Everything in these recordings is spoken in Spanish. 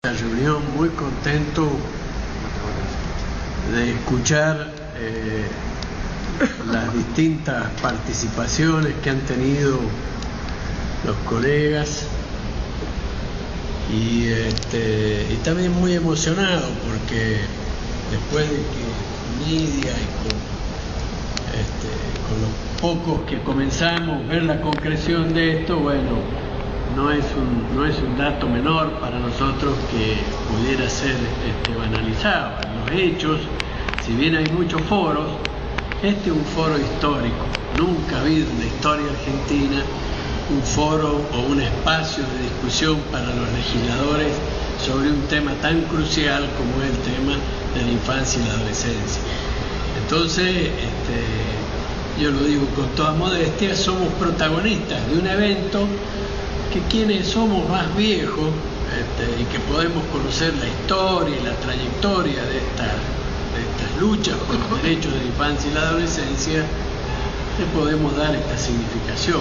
La reunión, muy contento de escuchar las distintas participaciones que han tenido los colegas y también muy emocionado porque después de que Nidia y con los pocos que comenzamos a ver la concreción de esto, bueno, no es un dato menor para nosotros que pudiera ser banalizado. En los hechos, si bien hay muchos foros, este es un foro histórico. Nunca ha habido en la historia argentina un foro o un espacio de discusión para los legisladores sobre un tema tan crucial como es el tema de la infancia y la adolescencia. Entonces, yo lo digo con toda modestia, somos protagonistas de un evento que quienes somos más viejos y que podemos conocer la historia y la trayectoria de estas luchas por los derechos de la infancia y la adolescencia, le podemos dar esta significación.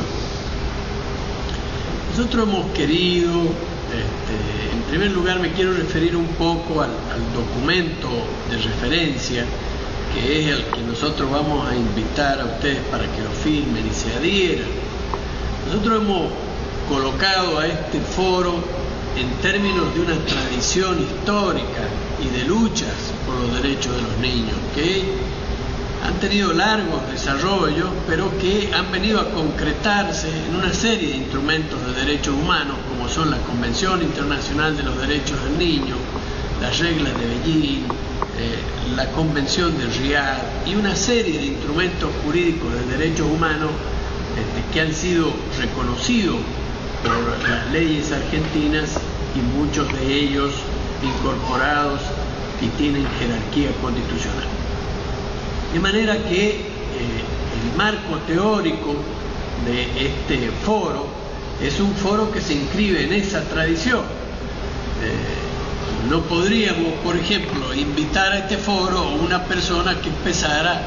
Nosotros hemos querido, en primer lugar me quiero referir un poco al documento de referencia, que es el que nosotros vamos a invitar a ustedes para que lo firmen y se adhieran. Nosotros hemos colocado a este foro en términos de una tradición histórica y de luchas por los derechos de los niños, que han tenido largos desarrollos, pero que han venido a concretarse en una serie de instrumentos de derechos humanos, como son la Convención Internacional de los Derechos del Niño, las reglas de Beijing, la Convención de Riad y una serie de instrumentos jurídicos de derechos humanos que han sido reconocidos por las leyes argentinas y muchos de ellos incorporados y tienen jerarquía constitucional. De manera que el marco teórico de este foro es un foro que se inscribe en esa tradición. No podríamos, por ejemplo, invitar a este foro a una persona que empezara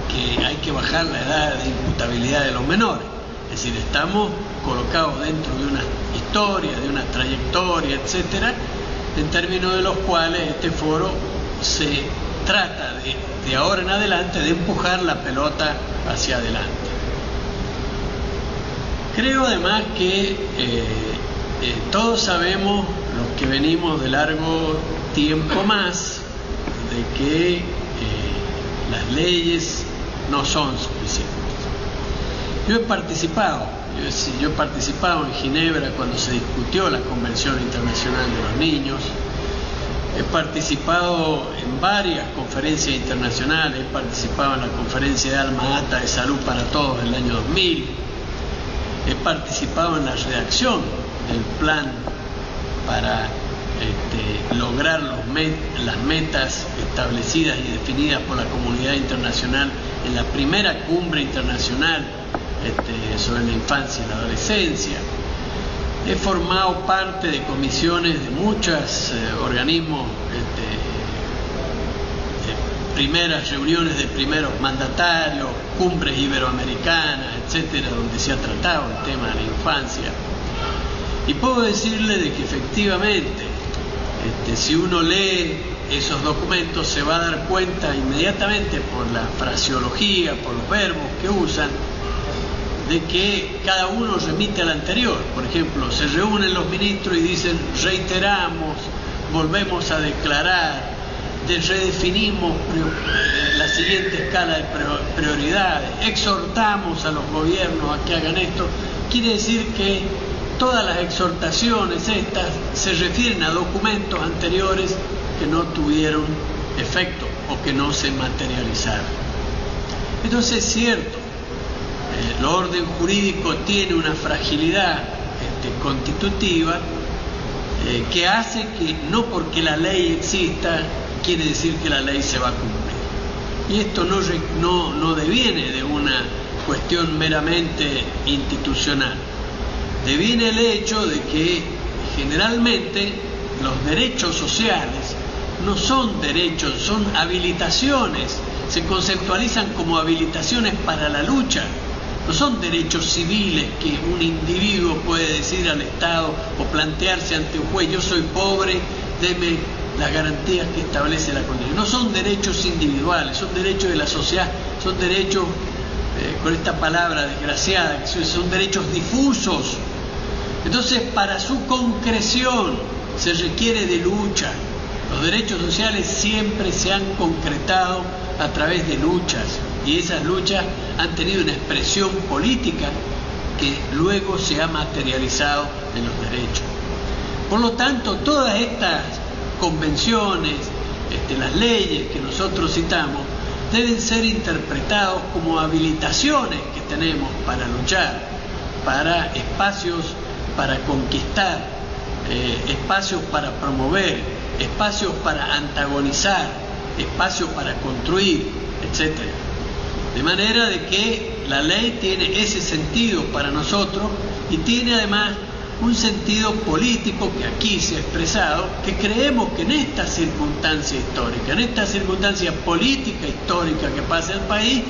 que hay que bajar la edad de imputabilidad de los menores. Es decir, estamos colocados dentro de una historia, de una trayectoria, etcétera, en términos de los cuales este foro se trata de ahora en adelante de empujar la pelota hacia adelante. Creo además que todos sabemos, los que venimos de largo tiempo más, de que las leyes no son suficientes. Yo he participado en Ginebra cuando se discutió la Convención Internacional de los Niños, he participado en varias conferencias internacionales, he participado en la conferencia de Alma Ata de Salud para Todos del año 2000, he participado en la redacción del plan para lograr las metas establecidas y definidas por la comunidad internacional en la primera cumbre internacional sobre la infancia y la adolescencia. He formado parte de comisiones de muchos organismos, primeras reuniones de primeros mandatarios, cumbres iberoamericanas, etcétera, donde se ha tratado el tema de la infancia. Y puedo decirle de que efectivamente, si uno lee esos documentos se va a dar cuenta inmediatamente por la fraseología, por los verbos que usan, de que cada uno remite al anterior. Por ejemplo, se reúnen los ministros y dicen reiteramos, volvemos a declarar, redefinimos la siguiente escala de prioridades, exhortamos a los gobiernos a que hagan esto. Quiere decir que todas las exhortaciones estas se refieren a documentos anteriores que no tuvieron efecto o que no se materializaron. Entonces es cierto, el orden jurídico tiene una fragilidad constitutiva que hace que no porque la ley exista quiere decir que la ley se va a cumplir. Y esto no deviene de una cuestión meramente institucional. Deviene el hecho de que generalmente los derechos sociales no son derechos, son habilitaciones, se conceptualizan como habilitaciones para la lucha. No son derechos civiles que un individuo puede decir al Estado o plantearse ante un juez: yo soy pobre deme las garantías que establece la Constitución. No son derechos individuales, son derechos de la sociedad, son derechos, con esta palabra desgraciada, que son derechos difusos. Entonces, para su concreción se requiere de lucha. Los derechos sociales siempre se han concretado a través de luchas, y esas luchas han tenido una expresión política que luego se ha materializado en los derechos. Por lo tanto, todas estas convenciones, las leyes que nosotros citamos, deben ser interpretados como habilitaciones que tenemos para luchar, para espacios para conquistar, espacios para promover, espacios para antagonizar, espacios para construir, etc. De manera de que la ley tiene ese sentido para nosotros y tiene además un sentido político que aquí se ha expresado, que creemos que en esta circunstancia histórica, en esta circunstancia política histórica que pasa el país,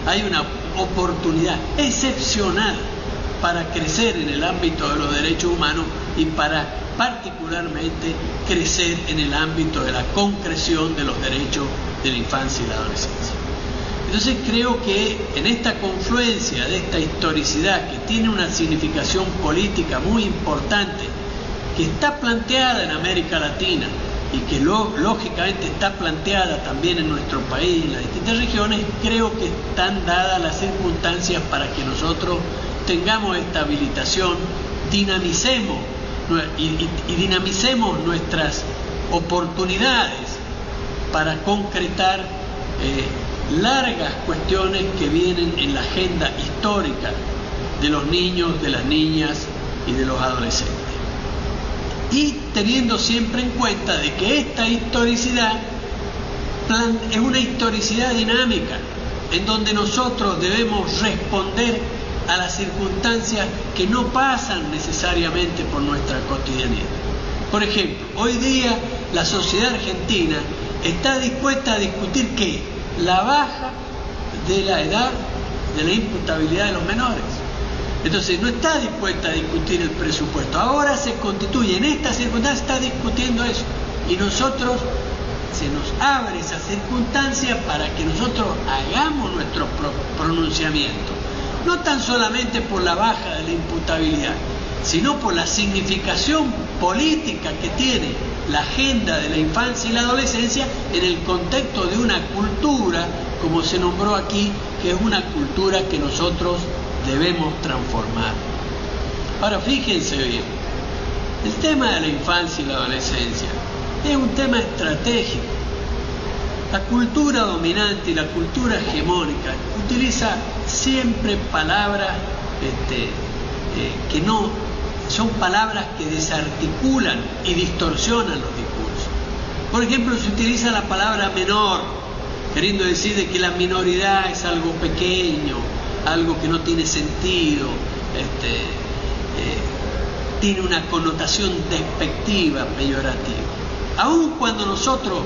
hay una oportunidad excepcional para crecer en el ámbito de los derechos humanos y para particularmente crecer en el ámbito de la concreción de los derechos de la infancia y la adolescencia. Entonces creo que en esta confluencia de esta historicidad que tiene una significación política muy importante, que está planteada en América Latina y que lógicamente está planteada también en nuestro país, en las distintas regiones, creo que están dadas las circunstancias para que nosotros tengamos esta habilitación, dinamicemos nuestras oportunidades para concretar largas cuestiones que vienen en la agenda histórica de los niños, de las niñas y de los adolescentes. Y teniendo siempre en cuenta de que esta historicidad es una historicidad dinámica, en donde nosotros debemos responder a las circunstancias que no pasan necesariamente por nuestra cotidianidad. Por ejemplo, hoy día la sociedad argentina está dispuesta a discutir ¿qué? La baja de la edad de la imputabilidad de los menores. Entonces no está dispuesta a discutir el presupuesto. Ahora se constituye, en esta circunstancia está discutiendo eso. Y nosotros, se nos abre esa circunstancia para que nosotros hagamos nuestro pronunciamiento. No tan solamente por la baja de la imputabilidad, sino por la significación política que tiene la agenda de la infancia y la adolescencia en el contexto de una cultura, como se nombró aquí, que es una cultura que nosotros debemos transformar. Ahora fíjense bien, el tema de la infancia y la adolescencia es un tema estratégico. La cultura dominante y la cultura hegemónica utiliza siempre palabras que no son palabras que desarticulan y distorsionan los discursos. Por ejemplo, se utiliza la palabra menor, queriendo decir de que la minoridad es algo pequeño, algo que no tiene sentido, tiene una connotación despectiva, peyorativa. Aun cuando nosotros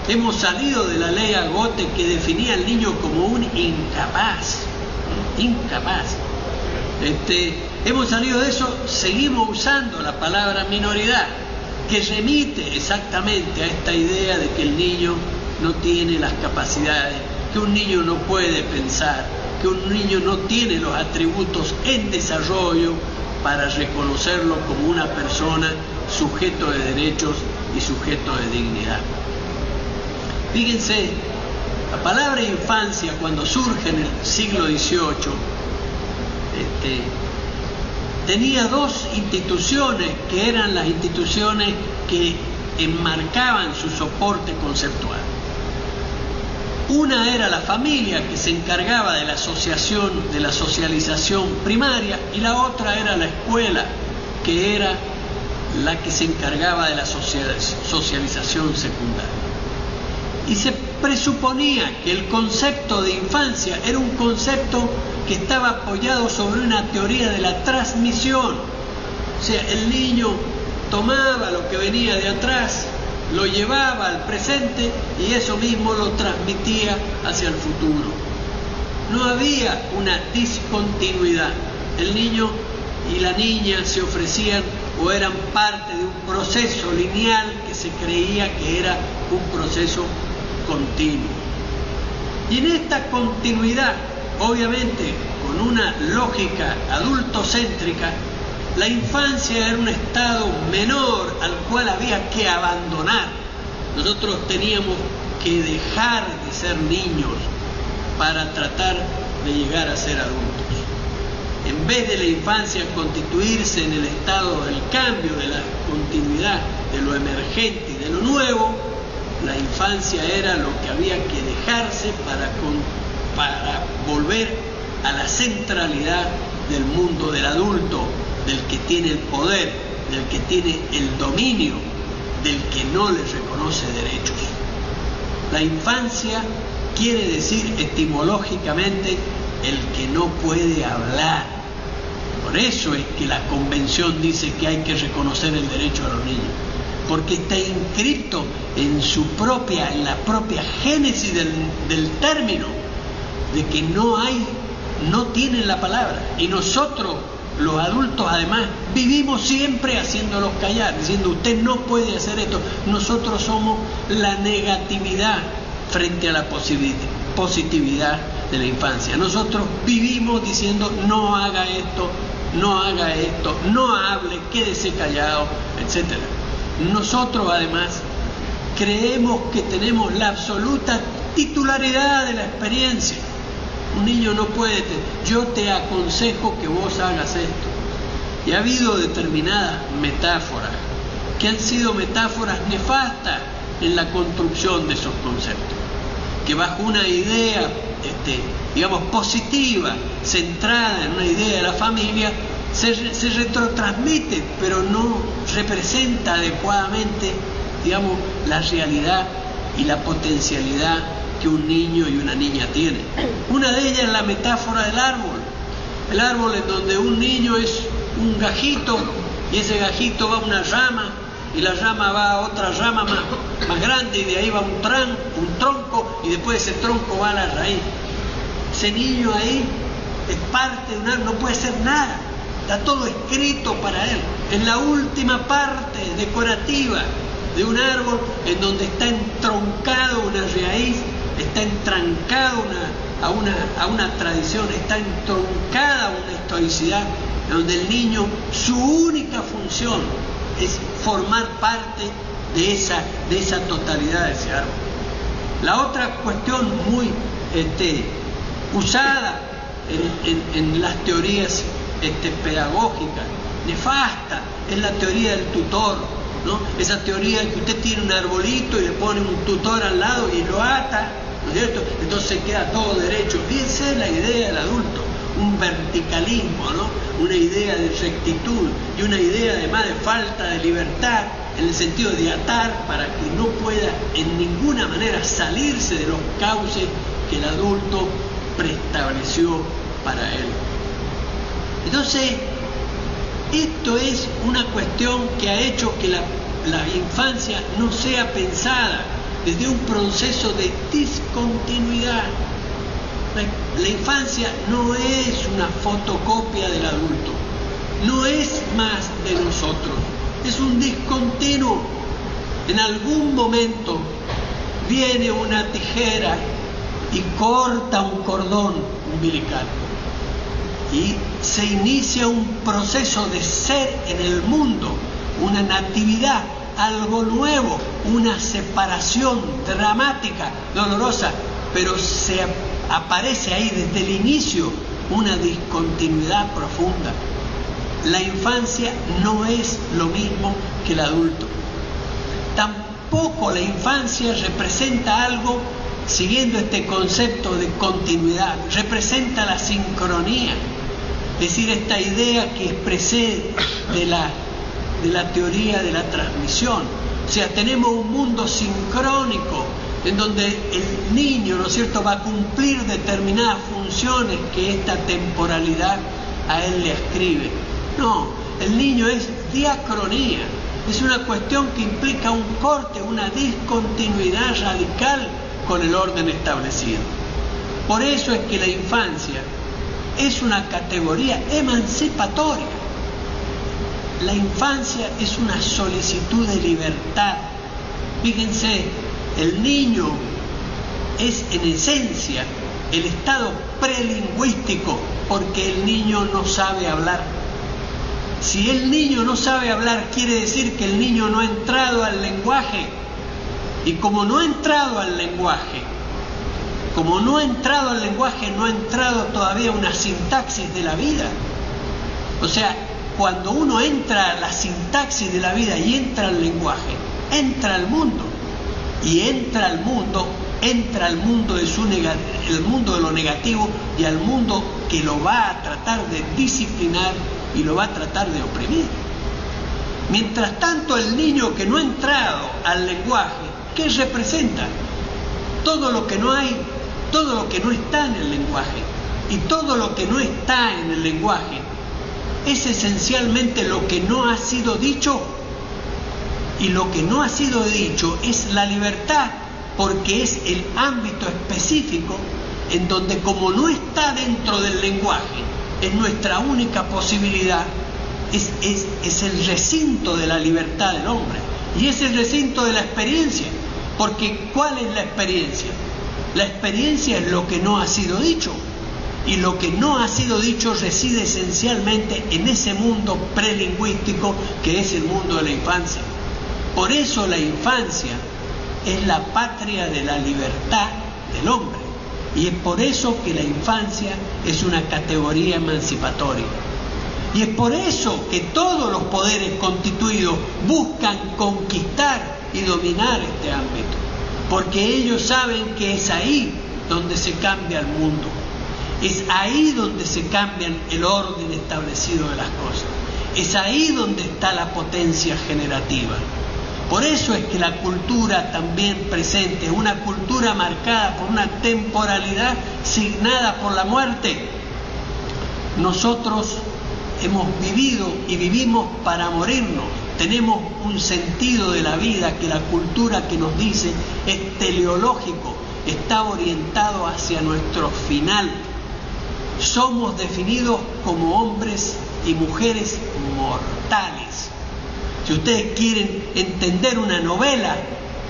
hemos salido de la ley Agote que definía al niño como un incapaz, hemos salido de eso, seguimos usando la palabra minoridad, que remite exactamente a esta idea de que el niño no tiene las capacidades, que un niño no puede pensar, que un niño no tiene los atributos en desarrollo para reconocerlo como una persona sujeto de derechos y sujeto de dignidad. Fíjense, la palabra infancia cuando surge en el siglo XVIII tenía dos instituciones que eran las instituciones que enmarcaban su soporte conceptual. Una era la familia, que se encargaba de la asociación, de la socialización primaria, y la otra era la escuela, que era la que se encargaba de la socialización secundaria. Y se presuponía que el concepto de infancia era un concepto que estaba apoyado sobre una teoría de la transmisión. O sea, el niño tomaba lo que venía de atrás, lo llevaba al presente y eso mismo lo transmitía hacia el futuro. No había una discontinuidad. El niño y la niña se ofrecían o eran parte de un proceso lineal que se creía que era un proceso continuo. Y en esta continuidad, obviamente con una lógica adultocéntrica, la infancia era un estado menor al cual había que abandonar. Nosotros teníamos que dejar de ser niños para tratar de llegar a ser adultos. En vez de la infancia constituirse en el estado del cambio, de la continuidad, de lo emergente y de lo nuevo, la infancia era lo que había que dejarse para volver a la centralidad del mundo del adulto, del que tiene el poder, del que tiene el dominio, del que no le reconoce derechos. La infancia quiere decir etimológicamente el que no puede hablar. Por eso es que la Convención dice que hay que reconocer el derecho a los niños, porque está inscrito en la propia génesis del término, de que no tienen la palabra. Y nosotros, los adultos, además, vivimos siempre haciéndolos callar, diciendo usted no puede hacer esto. Nosotros somos la negatividad frente a la positividad de la infancia. Nosotros vivimos diciendo no haga esto, no hable, quédese callado, etc. Nosotros además creemos que tenemos la absoluta titularidad de la experiencia. Un niño no puede, yo te aconsejo que vos hagas esto. Y ha habido determinadas metáforas que han sido metáforas nefastas en la construcción de esos conceptos, que bajo una idea, digamos, positiva, centrada en una idea de la familia, se retrotransmite, pero no representa adecuadamente, digamos, la realidad y la potencialidad que un niño y una niña tienen. Una de ellas es la metáfora del árbol. El árbol en donde un niño es un gajito y ese gajito va a una rama y la rama va a otra rama más grande y de ahí va un tronco y después ese tronco va a la raíz. Ese niño ahí es parte de un árbol, no puede hacer nada, está todo escrito para él. Es la última parte decorativa de un árbol en donde está entroncado una raíz, está entrancado a una tradición, está entroncada una historicidad, donde el niño, su única función es formar parte de esa totalidad de ese árbol. La otra cuestión muy usada en las teorías pedagógicas, nefasta, es la teoría del tutor, ¿no? Esa teoría de que usted tiene un arbolito y le pone un tutor al lado y lo ata, ¿no es cierto? Entonces se queda todo derecho. Fíjense la idea del adulto, un verticalismo, ¿no? Una idea de rectitud y una idea además de falta de libertad, en el sentido de atar para que no pueda en ninguna manera salirse de los cauces que el adulto preestableció para él. Entonces, esto es una cuestión que ha hecho que la infancia no sea pensada desde un proceso de discontinuidad. La infancia no es una fotocopia del adulto, no es más de nosotros, es un discontinuo. En algún momento viene una tijera y corta un cordón umbilical y se inicia un proceso de ser en el mundo, una natividad, algo nuevo, una separación dramática, dolorosa, pero se aparece ahí desde el inicio una discontinuidad profunda. La infancia no es lo mismo que el adulto. Tampoco la infancia representa algo, siguiendo este concepto de continuidad, representa la sincronía. Es decir, esta idea que expresé de la teoría de la transmisión. O sea, tenemos un mundo sincrónico en donde el niño, ¿no es cierto?, va a cumplir determinadas funciones que esta temporalidad a él le ascribe. No, el niño es diacronía, es una cuestión que implica un corte, una discontinuidad radical con el orden establecido. Por eso es que la infancia es una categoría emancipatoria. La infancia es una solicitud de libertad, Fíjense, el niño es en esencia el estado prelingüístico, porque el niño no sabe hablar. Si el niño no sabe hablar, quiere decir que el niño no ha entrado al lenguaje. Y como no ha entrado al lenguaje, no ha entrado todavía una sintaxis de la vida. O sea, cuando uno entra a la sintaxis de la vida y entra al lenguaje, entra al mundo. Y entra al mundo el mundo de lo negativo y al mundo que lo va a tratar de disciplinar y lo va a tratar de oprimir. Mientras tanto, el niño que no ha entrado al lenguaje, ¿qué representa? Todo lo que no hay, todo lo que no está en el lenguaje. Y todo lo que no está en el lenguaje es esencialmente lo que no ha sido dicho. Y lo que no ha sido dicho es la libertad, porque es el ámbito específico en donde, como no está dentro del lenguaje, es nuestra única posibilidad, es el recinto de la libertad del hombre, y es el recinto de la experiencia. Porque ¿cuál es la experiencia? La experiencia es lo que no ha sido dicho, y lo que no ha sido dicho reside esencialmente en ese mundo prelingüístico que es el mundo de la infancia. Por eso la infancia es la patria de la libertad del hombre, y es por eso que la infancia es una categoría emancipatoria. Y es por eso que todos los poderes constituidos buscan conquistar y dominar este ámbito, porque ellos saben que es ahí donde se cambia el mundo, es ahí donde se cambia el orden establecido de las cosas, es ahí donde está la potencia generativa. Por eso es que la cultura también presente, una cultura marcada por una temporalidad signada por la muerte. Nosotros hemos vivido y vivimos para morirnos. Tenemos un sentido de la vida que la cultura que nos dice es teleológico, está orientado hacia nuestro final. Somos definidos como hombres y mujeres mortales. Si ustedes quieren entender una novela,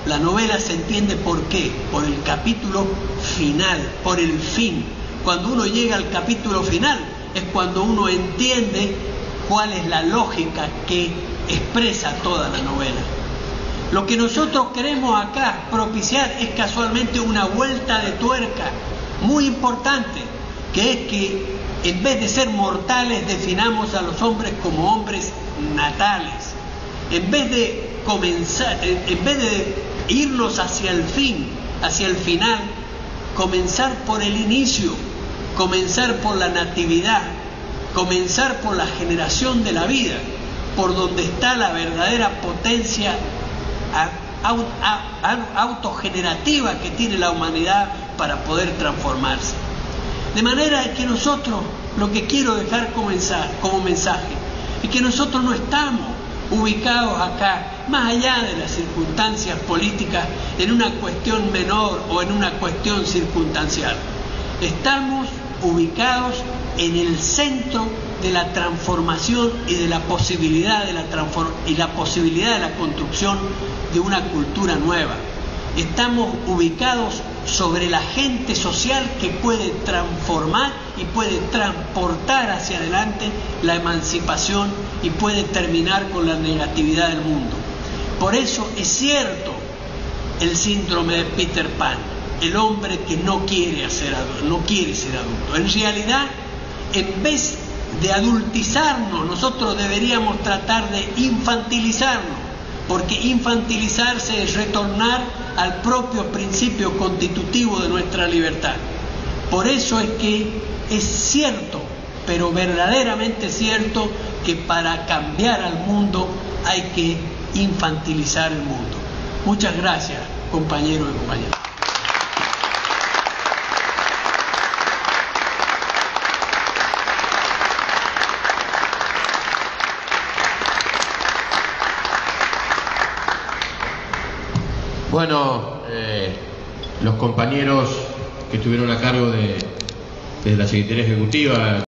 la novela se entiende ¿por qué? Por el capítulo final, por el fin. Cuando uno llega al capítulo final es cuando uno entiende cuál es la lógica que expresa toda la novela. Lo que nosotros queremos acá propiciar es casualmente una vuelta de tuerca muy importante, que es que en vez de ser mortales definamos a los hombres como hombres natales. En vez de irnos hacia el fin, hacia el final, comenzar por el inicio, comenzar por la natividad, comenzar por la generación de la vida, por donde está la verdadera potencia autogenerativa que tiene la humanidad para poder transformarse. De manera que nosotros, lo que quiero dejar como mensaje, es que nosotros no estamos ubicados acá, más allá de las circunstancias políticas, en una cuestión menor o en una cuestión circunstancial. Estamos ubicados en el centro de la transformación y de la posibilidad de la construcción de una cultura nueva. Estamos ubicados sobre la gente social que puede transformar y puede transportar hacia adelante la emancipación y puede terminar con la negatividad del mundo. Por eso es cierto el síndrome de Peter Pan, el hombre que no quiere ser adulto. En realidad, en vez de adultizarnos, nosotros deberíamos tratar de infantilizarnos, porque infantilizarse es retornar al propio principio constitutivo de nuestra libertad. Por eso es que es cierto, pero verdaderamente cierto, que para cambiar al mundo hay que infantilizar el mundo. Muchas gracias, compañeros y compañeras. Bueno, los compañeros que estuvieron a cargo de la Secretaría Ejecutiva